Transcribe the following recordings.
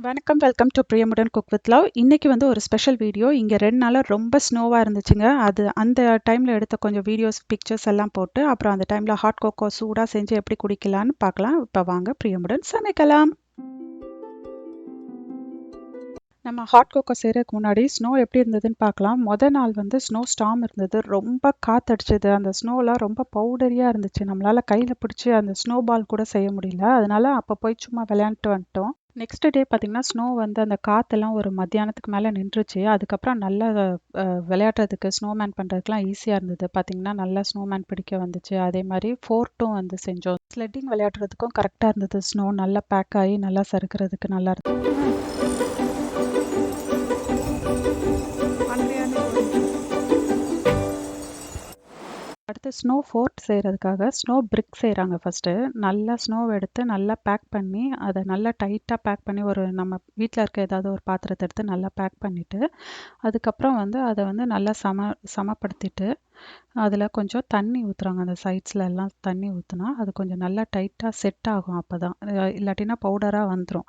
வணக்கம், welcome to Priyamudan cook with love. இன்னைக்கு வந்து ஒரு ஸ்பெஷல் வீடியோ. இங்கே 2 நாளாக ரொம்ப ஸ்னோவாக இருந்துச்சுங்க. அந்த டைமில் எடுத்த கொஞ்சம் வீடியோஸ், பிக்சர்ஸ் எல்லாம் போட்டு, அப்புறம் அந்த டைமில் ஹாட் கோகோ சூடாக செஞ்சு எப்படி குடிக்கலான்னு பார்க்கலாம். இப்போ வாங்க பிரியமுடன் சமைக்கலாம். நம்ம ஹாட் கோகோ செய்கிறதுக்கு முன்னாடி ஸ்னோ எப்படி இருந்ததுன்னு பார்க்கலாம். நாள் வந்து ஸ்னோ ஸ்டார்ம் இருந்தது. ரொம்ப காற்றடிச்சது. அந்த ஸ்னோலாம் ரொம்ப பவுடரியாக இருந்துச்சு. நம்மளால் கையில் பிடிச்சி அந்த ஸ்னோ பால் கூட செய்ய முடியல. அதனால அப்போ போய் சும்மா விளையாண்டுட்டு வந்துட்டோம். நெக்ஸ்ட் டே பார்த்தீங்கன்னா, ஸ்னோ வந்து அந்த காற்றெல்லாம் ஒரு மத்தியானத்துக்கு மேலே நின்றுச்சு. அதுக்கப்புறம் நல்லா விளையாடுறதுக்கு ஸ்னோமேன் பண்ணுறதுக்குலாம் ஈஸியாக இருந்தது. பார்த்தீங்கன்னா நல்லா ஸ்னோமேன் பிடிக்க வந்துச்சு. அதே மாதிரி ஃபோர்ட்டும் வந்து செஞ்சோம். ஸ்லெட்டிங் விளையாடுறதுக்கும் கரெக்டாக இருந்தது. ஸ்னோ நல்லா பேக் ஆகி நல்லா சறுக்கிறதுக்கு நல்லா இருந்தது. அடுத்து ஸ்னோ ஃபோர்ட் செய்கிறதுக்காக ஸ்னோ பிரிக் செய்கிறாங்க. ஃபஸ்ட்டு நல்லா ஸ்னோவை எடுத்து நல்லா பேக் பண்ணி, அதை நல்லா டைட்டாக பேக் பண்ணி ஒரு நம்ம வீட்டில் இருக்க ஏதாவது ஒரு பாத்திரத்தை எடுத்து நல்லா பேக் பண்ணிவிட்டு, அதுக்கப்புறம் வந்து அதை வந்து நல்லா சமப்படுத்திட்டு அதில் கொஞ்சம் தண்ணி ஊற்றுறாங்க. அந்த சைட்ஸில் எல்லாம் தண்ணி ஊற்றுனா அது கொஞ்சம் நல்லா டைட்டாக செட் ஆகும். அப்போ தான், இல்லாட்டினா பவுடராக வந்துடும்.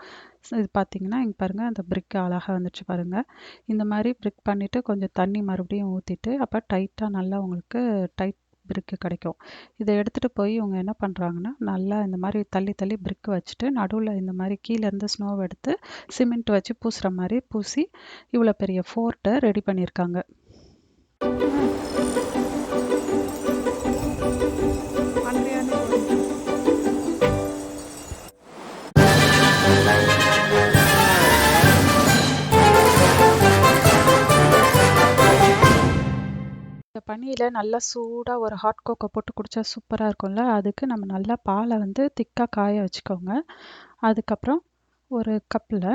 இது பார்த்தீங்கன்னா இங்கே பாருங்கள், அந்த பிரிக் அழகாக வந்துச்சு பாருங்கள். இந்த மாதிரி பிரிக் பண்ணிவிட்டு கொஞ்சம் தண்ணி மறுபடியும் ஊற்றிட்டு, அப்போ டைட்டாக நல்லா உங்களுக்கு டைட் பிரிக்கு கிடைக்கும். இதை எடுத்துகிட்டு போய் இவங்க என்ன பண்ணுறாங்கன்னா, நல்லா இந்த மாதிரி தள்ளி தள்ளி பிரிக்கு வச்சுட்டு நடுவில் இந்த மாதிரி கீழேருந்து ஸ்னோவை எடுத்து சிமெண்ட் வச்சு பூசுகிற மாதிரி பூசி இவ்வளோ பெரிய ஃபோர்ட்டை ரெடி பண்ணியிருக்காங்க. இந்த பனியில் நல்லா சூடாக ஒரு ஹாட் கோகோ போட்டு குடித்தா சூப்பராக இருக்கும்ல. அதுக்கு நம்ம நல்லா பாலை வந்து திக்காக காய வச்சுக்கோங்க. அதுக்கப்புறம் ஒரு கப்பில்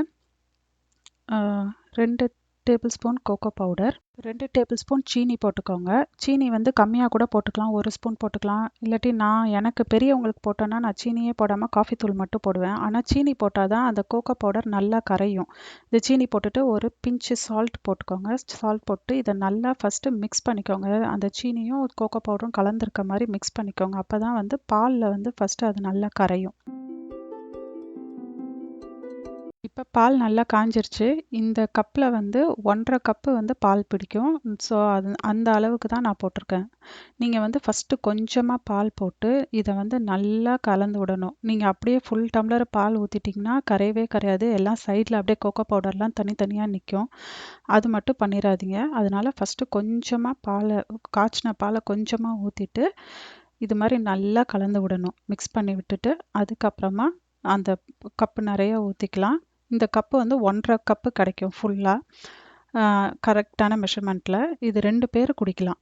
2 table spoon cocoa powder, 2 table spoon சீனி போட்டுக்கோங்க. சீனி வந்து கம்மியாக கூட போட்டுக்கலாம், 1 ஸ்பூன் போட்டுக்கலாம். இல்லாட்டி எனக்கு பெரியவங்களுக்கு போட்டோன்னா நான் சீனியே போடாமல் காஃபி தூள் மட்டும் போடுவேன். ஆனால் சீனி போட்டால் தான் அந்த கோகோ பவுடர் நல்லா கரையும். இந்த சீனி போட்டுட்டு ஒரு பிஞ்சு சால்ட் போட்டுக்கோங்க. சால்ட் போட்டு இதை நல்லா ஃபஸ்ட்டு மிக்ஸ் பண்ணிக்கோங்க. அந்த சீனியும் கோகோ பவுடரும் கலந்துருக்க மாதிரி மிக்ஸ் பண்ணிக்கோங்க. அப்போ தான் வந்து பாலில் வந்து ஃபஸ்ட்டு அது நல்லா கரையும். இப்போ பால் நல்லா காஞ்சிருச்சு. இந்த கப்பில் வந்து 1.5 கப்பு வந்து பால் பிடிக்கும். ஸோ அந்த அளவுக்கு தான் நான் போட்டிருக்கேன். நீங்கள் வந்து ஃபஸ்ட்டு கொஞ்சமாக பால் போட்டு இதை வந்து நல்லா கலந்து விடணும். நீங்கள் அப்படியே ஃபுல் டம்ளர் பால் ஊற்றிட்டிங்கன்னா கரையவே கரையாது. எல்லாம் சைடில் அப்படியே கோகோ பவுடர்லாம் தனித்தனியாக நிற்கும். அது மட்டும் பண்ணிடாதீங்க. அதனால் ஃபஸ்ட்டு கொஞ்சமாக காய்ச்சின பாலை கொஞ்சமாக ஊற்றிட்டு இது மாதிரி நல்லா கலந்து விடணும். மிக்ஸ் பண்ணி விட்டுட்டு அதுக்கப்புறமா அந்த கப்பு நிறைய ஊற்றிக்கலாம். இந்த கப்பு வந்து 1.5 கப்பு கிடைக்கும் ஃபுல்லாக, கரெக்டான மெஷர்மெண்ட்டில். இது 2 பேர் குடிக்கலாம்.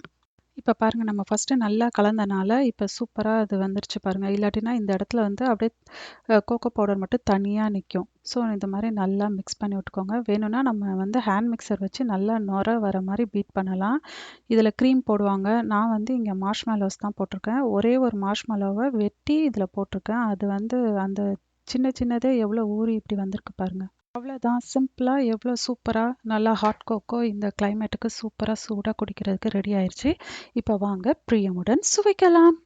இப்போ பாருங்கள், நம்ம ஃபஸ்ட்டு நல்லா கலந்தனால இப்போ சூப்பராக அது வந்துருச்சு பாருங்கள். இல்லாட்டினா இந்த இடத்துல வந்து அப்படியே கோகோ பவுடர் மட்டும் தனியாக நிற்கும். ஸோ இந்த மாதிரி நல்லா மிக்ஸ் பண்ணி விட்டுக்கோங்க. வேணும்னா நம்ம வந்து ஹேண்ட் மிக்சர் வச்சு நல்லா நுர வர மாதிரி பீட் பண்ணலாம். இதில் க்ரீம் போடுவாங்க. நான் வந்து இங்கே மார்ஷ்மேலோஸ் தான் போட்டிருக்கேன். ஒரே ஒரு மார்ஷ்மேலோவை வெட்டி இதில் போட்டிருக்கேன். அது வந்து அந்த சின்னதே எவ்வளோ ஊறி இப்படி வந்திருக்கு பாருங்கள். அவ்வளோதான், சிம்பிளாக எவ்வளோ சூப்பராக நல்லா ஹாட் கோகோ இந்த கிளைமேட்டுக்கு சூப்பராக சூடாக குடிக்கிறதுக்கு ரெடி ஆயிடுச்சு. இப்போ வாங்க பிரியமுடன் சுவைக்கலாம்.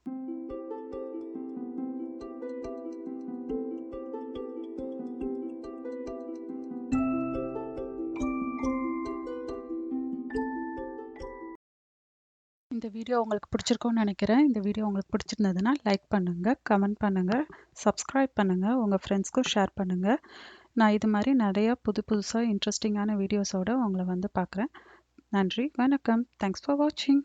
இந்த வீடியோ உங்களுக்கு பிடிச்சிருக்கும்னு நினைக்கிறேன். இந்த வீடியோ உங்களுக்கு பிடிச்சிருந்ததுன்னா லைக் பண்ணுங்கள், கமெண்ட் பண்ணுங்கள், சப்ஸ்கிரைப் பண்ணுங்கள், உங்கள் ஃப்ரெண்ட்ஸ்க்கும் ஷேர் பண்ணுங்கள். நான் இது மாதிரி நிறையா புதுசாக இன்ட்ரெஸ்டிங்கான வீடியோஸோடு உங்களை வந்து பார்க்குறேன். நன்றி, வணக்கம். தேங்க்ஸ் ஃபார் வாட்சிங்.